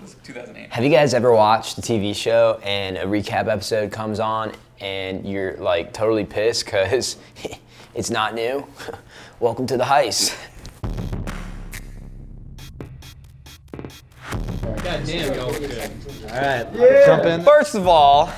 This is 2008. Have you guys ever watched a TV show and a recap episode comes on and you're like totally pissed because it's not new? Welcome to the Heist. God damn, y'all good. All right, yeah. Jump in. First of all,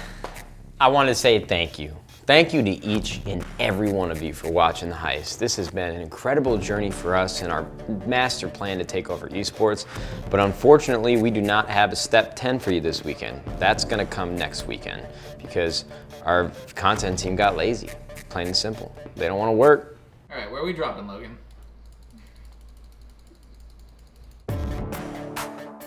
I want to say thank you. Thank you to each and every one of you for watching The Heist. This has been an incredible journey for us in our master plan to take over esports, but unfortunately we do not have a step 10 for you this weekend. That's gonna come next weekend because our content team got lazy, plain and simple. They don't wanna work. All right, where are we dropping, Logan?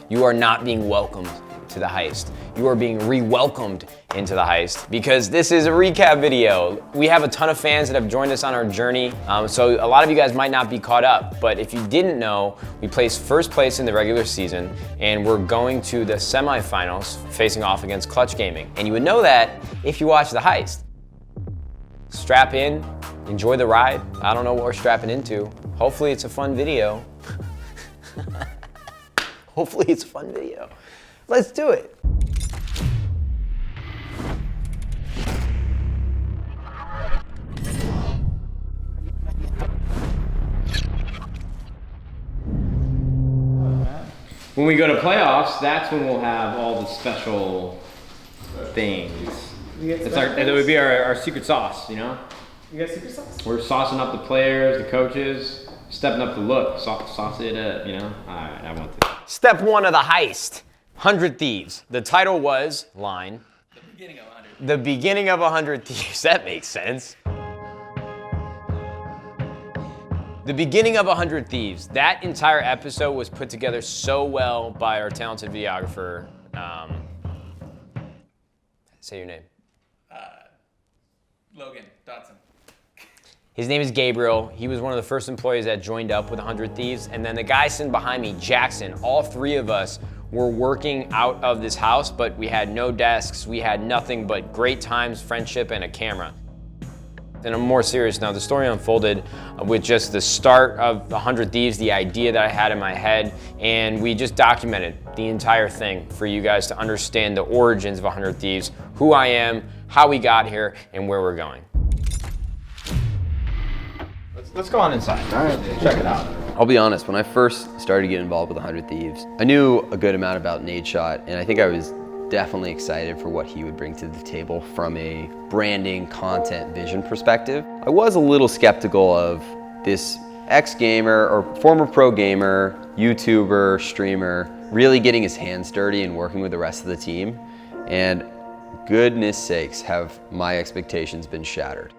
You are not being welcomed to the Heist. You are being re-welcomed into the Heist because this is a recap video. We have a ton of fans that have joined us on our journey, so a lot of you guys might not be caught up, but if you didn't know, we placed first place in the regular season and we're going to the semifinals facing off against Clutch Gaming. And you would know that if you watch the Heist. Strap in, enjoy the ride. I don't know what we're strapping into. Hopefully it's a fun video. Hopefully it's a fun video. Let's do it. When we go to playoffs, that's when we'll have all the special things. It would be our secret sauce, you know? You got secret sauce? We're saucing up the players, the coaches, stepping up the look, sauce it up, you know? All right, I want to. Step 1 of the Heist, 100 Thieves. The title was, line, The beginning of 100. the beginning of 100 Thieves. That makes sense. The beginning of 100 Thieves. That entire episode was put together so well by our talented videographer. Say your name. Logan Dotson. His name is Gabriel. He was one of the first employees that joined up with 100 Thieves. And then the guy sitting behind me, Jackson, all three of us were working out of this house, but we had no desks. We had nothing but great times, friendship, and a camera. And I'm more serious now. The story unfolded with just the start of 100 Thieves, the idea that I had in my head, and we just documented the entire thing for you guys to understand the origins of 100 Thieves, who I am, how we got here, and where we're going. Let's go on inside. All right, check it out. I'll be honest, when I first started to get involved with 100 Thieves, I knew a good amount about Nadeshot, and I think I was definitely excited for what he would bring to the table from a branding, content, vision perspective. I was a little skeptical of this ex-gamer or former pro gamer, YouTuber, streamer, really getting his hands dirty and working with the rest of the team, and goodness sakes have my expectations been shattered.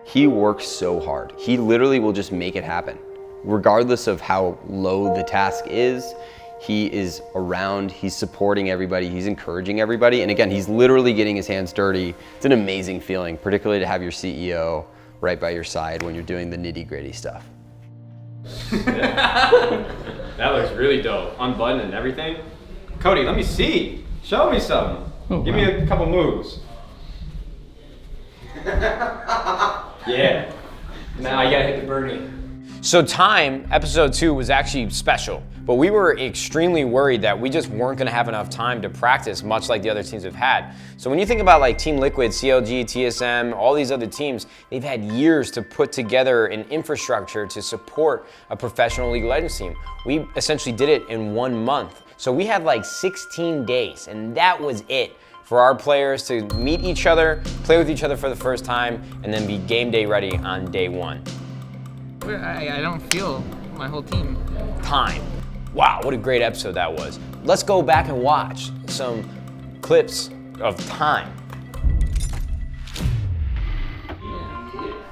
He works so hard. He literally will just make it happen. Regardless of how low the task is, he is around, he's supporting everybody, he's encouraging everybody, and again, he's literally getting his hands dirty. It's an amazing feeling, particularly to have your CEO right by your side when you're doing the nitty-gritty stuff. That looks really dope. Unbuttoned and everything. Cody, let me see. Show me something. Give me a couple moves. Yeah. Now I gotta hit the Bernie. So Time, episode 2, was actually special, but we were extremely worried that we just weren't gonna have enough time to practice, much like the other teams have had. So when you think about like Team Liquid, CLG, TSM, all these other teams, they've had years to put together an infrastructure to support a professional League of Legends team. We essentially did it in 1 month. So we had like 16 days, and that was it for our players to meet each other, play with each other for the first time, and then be game day ready on day 1. I don't feel my whole team. Time. Wow, what a great episode that was. Let's go back and watch some clips of Time.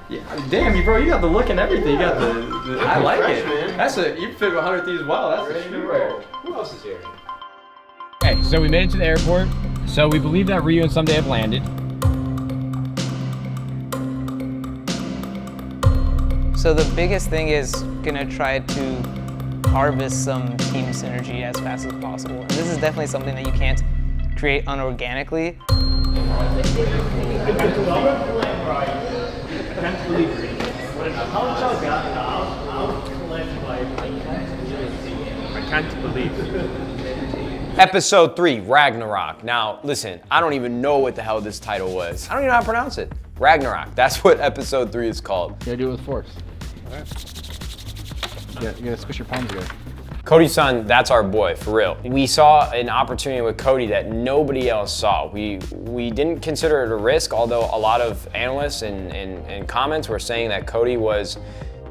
Yeah. Damn, bro, you got the look and everything. You got the I like it. Man. That's you fit 100 Thieves well. That's a streetwear. Who else is here? Okay, so we made it to the airport. So we believe that Ryu and Ssumday have landed. So the biggest thing is gonna try to harvest some team synergy as fast as possible. And this is definitely something that you can't create unorganically. I can't believe it. Episode 3, Ragnarok. Now, listen, I don't even know what the hell this title was. I don't even know how to pronounce it. Ragnarok, that's what episode 3 is called. You gotta do it with force. All right. You gotta squish your palms together. Cody's son, that's our boy, for real. We saw an opportunity with Cody that nobody else saw. We didn't consider it a risk, although a lot of analysts and comments were saying that Cody was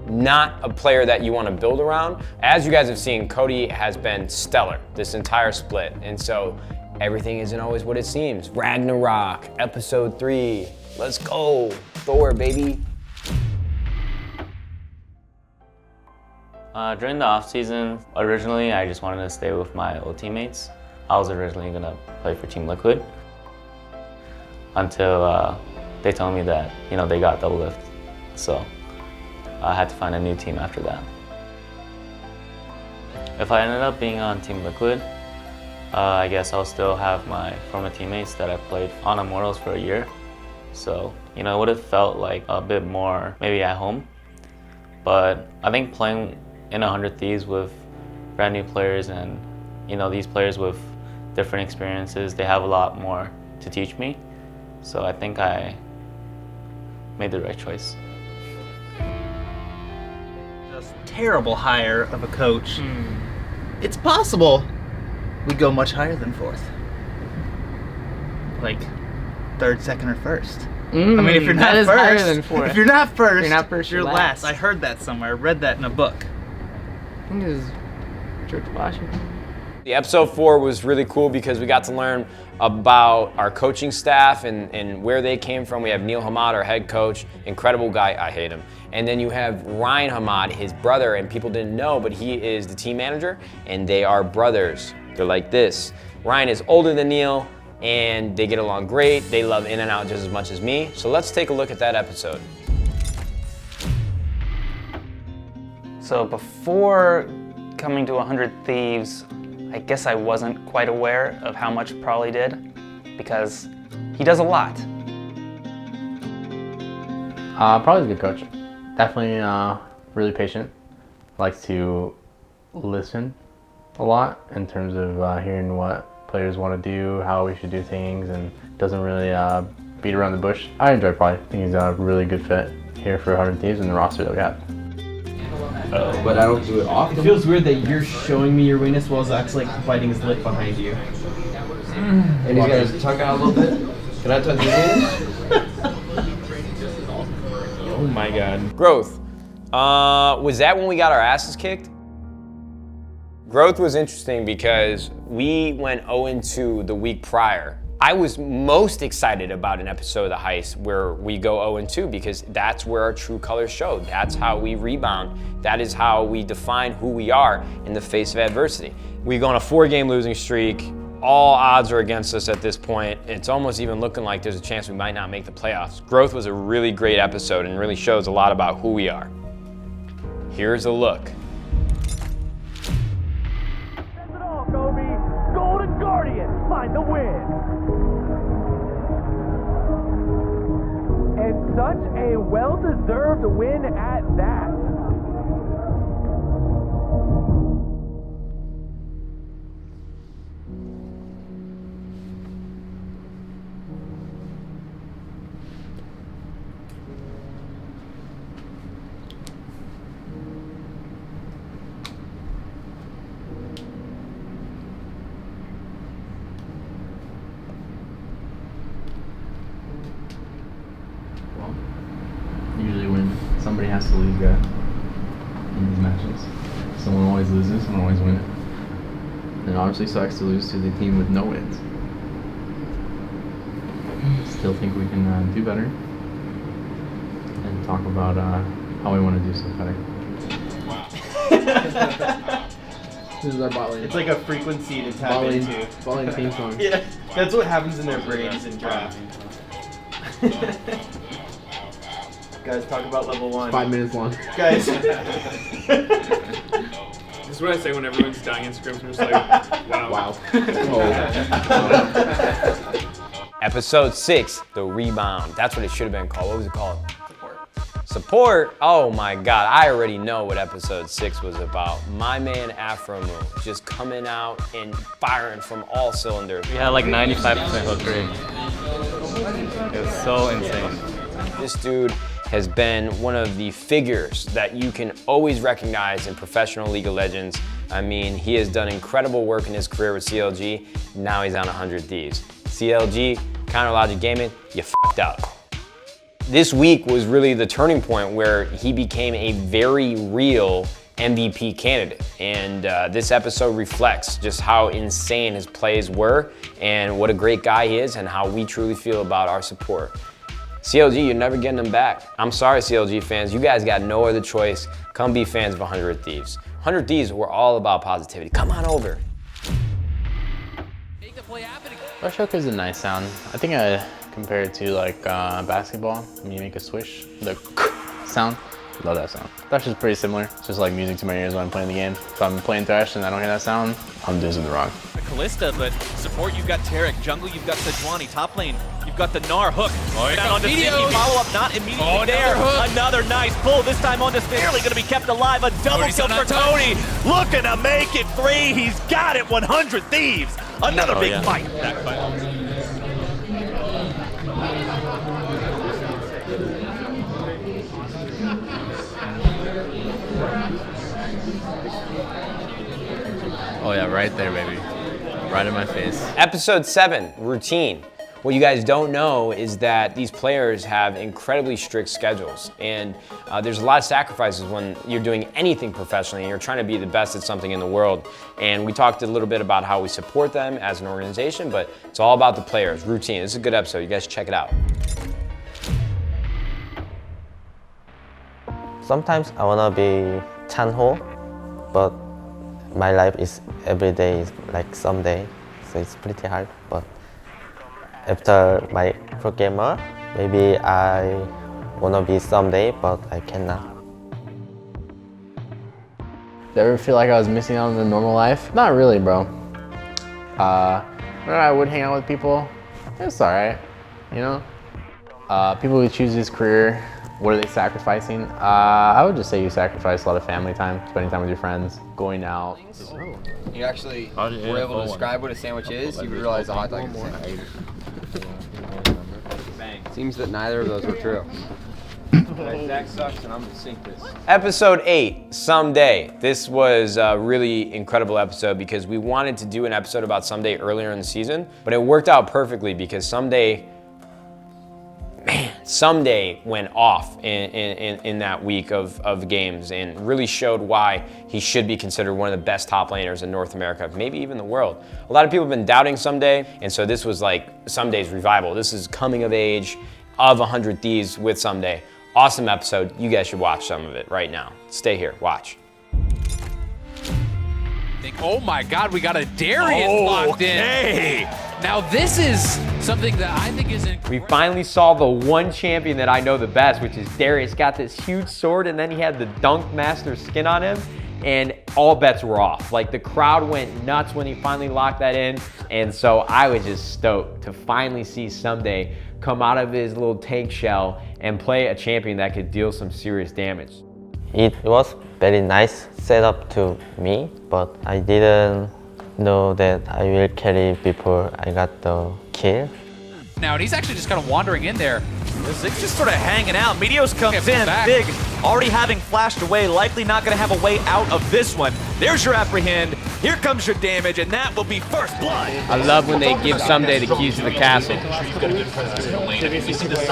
not a player that you want to build around. As you guys have seen, Cody has been stellar this entire split, and so everything isn't always what it seems. Ragnarok, episode 3, let's go, Thor, baby. During the off-season, originally I just wanted to stay with my old teammates. I was originally gonna play for Team Liquid until they told me that, you know, they got double lift. So I had to find a new team after that. If I ended up being on Team Liquid, I guess I'll still have my former teammates that I played on Immortals for a year. So, you know, it would have felt like a bit more maybe at home. But I think playing in 100 Thieves with brand new players and, you know, these players with different experiences, they have a lot more to teach me. So I think I made the right choice. Just terrible hire of a coach. It's possible we go much higher than 4th. Like 3rd, 2nd, or 1st. I mean, if you're not that is first, higher than 4th. if you're not first, You're not first, you're you're last. last. I heard that somewhere. I read that in a book. I think it was George Washington. The episode 4 was really cool because we got to learn about our coaching staff and where they came from. We have Neil Hamad, our head coach, incredible guy, I hate him. And then you have Ryan Hamad, his brother, and people didn't know, but he is the team manager, and they are brothers. They're like this. Ryan is older than Neil, and they get along great. They love In and Out just as much as me. So let's take a look at that episode. So before coming to 100 Thieves, I guess I wasn't quite aware of how much Prawley did, because he does a lot. Probably a good coach. Definitely really patient. Likes to listen a lot in terms of hearing what players want to do, how we should do things, and doesn't really beat around the bush. I enjoy Prawley. I think he's a really good fit here for 100 Thieves and the roster that we have. But I don't do it often. It feels weird that you're showing me your weenus while Zach's like biting his lip behind you. And he's gonna tuck out a little bit. Can I touch your hands? Oh my god. Growth. Was that when we got our asses kicked? Growth was interesting because we went 0-2 the week prior. I was most excited about an episode of the Heist where we go 0-2 because that's where our true colors show. That's how we rebound. That is how we define who we are in the face of adversity. We go on a 4-game losing streak. All odds are against us at this point. It's almost even looking like there's a chance we might not make the playoffs. Growth was a really great episode and really shows a lot about who we are. Here's a look. Golden Guardians find the win. And such a well-deserved win at that. Usually when somebody has to lose, guy, in these matches, someone always loses, someone always wins. And it obviously sucks to lose to the team with no wins. Still think we can do better and talk about how we want to do stuff better. This is our bot lane. It's like a frequency to tap into. Bot lane theme song. Yeah, that's what happens in their brains in draft. Guys, talk about level 1. 5 minutes long. Guys. This is what I say when everyone's dying in scrims. I'm just like, wow. Episode 6, The Rebound. That's what it should have been called. What was it called? Support? Oh my God, I already know what episode 6 was about. My man Afro Moon just coming out and firing from all cylinders. We had like 95% hook rate. It was so insane. This dude has been one of the figures that you can always recognize in professional League of Legends. I mean, he has done incredible work in his career with CLG. Now he's on 100 Thieves. CLG, Counter Logic Gaming, you f***ed up. This week was really the turning point where he became a very real MVP candidate. And this episode reflects just how insane his plays were and what a great guy he is and how we truly feel about our support. CLG, you're never getting them back. I'm sorry, CLG fans. You guys got no other choice. Come be fans of 100 Thieves. 100 Thieves, we're all about positivity. Come on over. Rush hook is a nice sound. I think I compare it to like basketball. When you make a swish, the sound. Love that sound. Thrash is pretty similar. It's just like music to my ears when I'm playing the game. If I'm playing Thrash and I don't hear that sound, I'm doing something wrong. Kalista, but support, you've got Tarek. Jungle, you've got Sejuani. Top lane, you've got the Gnar hook. Down onto Sticky, follow up not immediately there. Another nice pull, this time onto Barely gonna be kept alive. A double kill for Tony. Looking to make it 3. He's got it, 100 Thieves. Another big fight. Oh yeah, right there, baby. Right in my face. Episode 7, routine. What you guys don't know is that these players have incredibly strict schedules, and there's a lot of sacrifices when you're doing anything professionally and you're trying to be the best at something in the world. And we talked a little bit about how we support them as an organization, but it's all about the players, routine. This is a good episode, you guys check it out. Sometimes I wanna be Chanho, but my life is every day is like Ssumday, so it's pretty hard. But after my pro gamer, maybe I wanna be Ssumday, but I cannot. Did I ever feel like I was missing out on the normal life? Not really, bro. When I would hang out with people, it's alright, you know? People who choose this career, what are they sacrificing? I would just say you sacrifice a lot of family time, spending time with your friends, going out. You actually were able to describe what a sandwich is, you would realize a hot dog is a sandwich. Seems that neither of those were true. Zach sucks and I'm gonna sink this. Episode 8, Ssumday. This was a really incredible episode because we wanted to do an episode about Ssumday earlier in the season, but it worked out perfectly because Ssumday went off in that week of games and really showed why he should be considered one of the best top laners in North America, maybe even the world. A lot of people have been doubting Ssumday, and so this was like Ssumday's revival. This is coming of age of 100 Thieves with Ssumday. Awesome episode. You guys should watch some of it right now. Stay here, watch. Oh my God, we got a Darius locked in. Now this is something that I think is incredible. We finally saw the one champion that I know the best, which is Darius. Got this huge sword and then he had the Dunk Master skin on him and all bets were off. Like the crowd went nuts when he finally locked that in. And so I was just stoked to finally see Ssumday come out of his little tank shell and play a champion that could deal some serious damage. It was very nice setup to me, but I didn't know that I will carry before I got the kill. Now, and he's actually just kind of wandering in there. Zig's just sort of hanging out. Meteos comes in, Big already having flashed away, likely not going to have a way out of this one. There's your apprehend. Here comes your damage, and that will be first blood. I love when they give Ssumday the keys to the castle.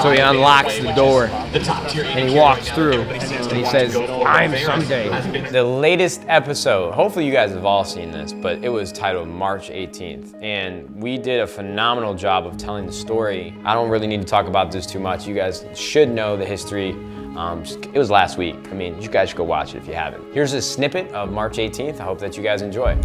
So he unlocks the door, and he walks through, and he says, I'm Ssumday. The latest episode, hopefully you guys have all seen this, but it was titled March 18th, and we did a phenomenal job of telling the story. I don't really need to talk about this too much. You guys should know the history. It was last week. I mean, you guys should go watch it if you haven't. Here's a snippet of March 18th. I hope that you guys enjoy.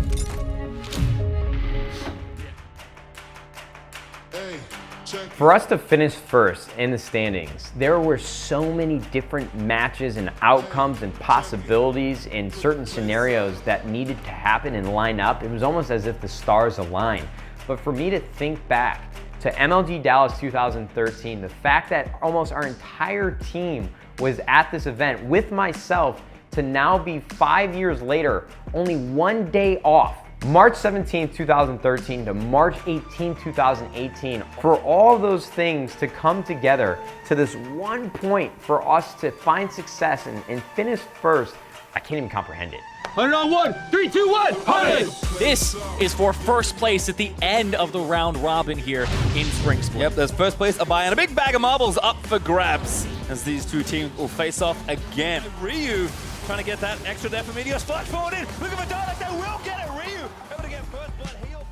For us to finish first in the standings, there were so many different matches and outcomes and possibilities in certain scenarios that needed to happen and line up. It was almost as if the stars aligned. But for me to think back to MLG Dallas 2013. The fact that almost our entire team was at this event with myself, to now be 5 years later, only 1 day off, March 17, 2013 to March 18, 2018, for all those things to come together to this one point for us to find success and finish first, I can't even comprehend it. 100 on 1, 3, 2, 1, 100! This is for first place at the end of the round robin here in Spring Split. Yep, there's first place, a buy, and a big bag of marbles up for grabs as these two teams will face off again. Ryu trying to get that extra there for Meteor. Splash forward in. Look at Madonna. They will get it. Ryu able to get first blood heal.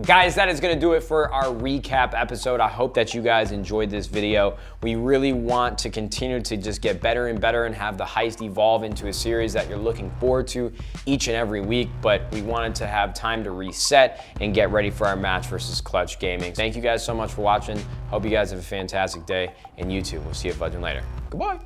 Guys, that is going to do it for our recap episode. I hope that you guys enjoyed this video. We really want to continue to just get better and better and have the Heist evolve into a series that you're looking forward to each and every week, but we wanted to have time to reset and get ready for our match versus Clutch Gaming. Thank you guys so much for watching. Hope you guys have a fantastic day, and you too. We'll see you at Fudging later. Goodbye.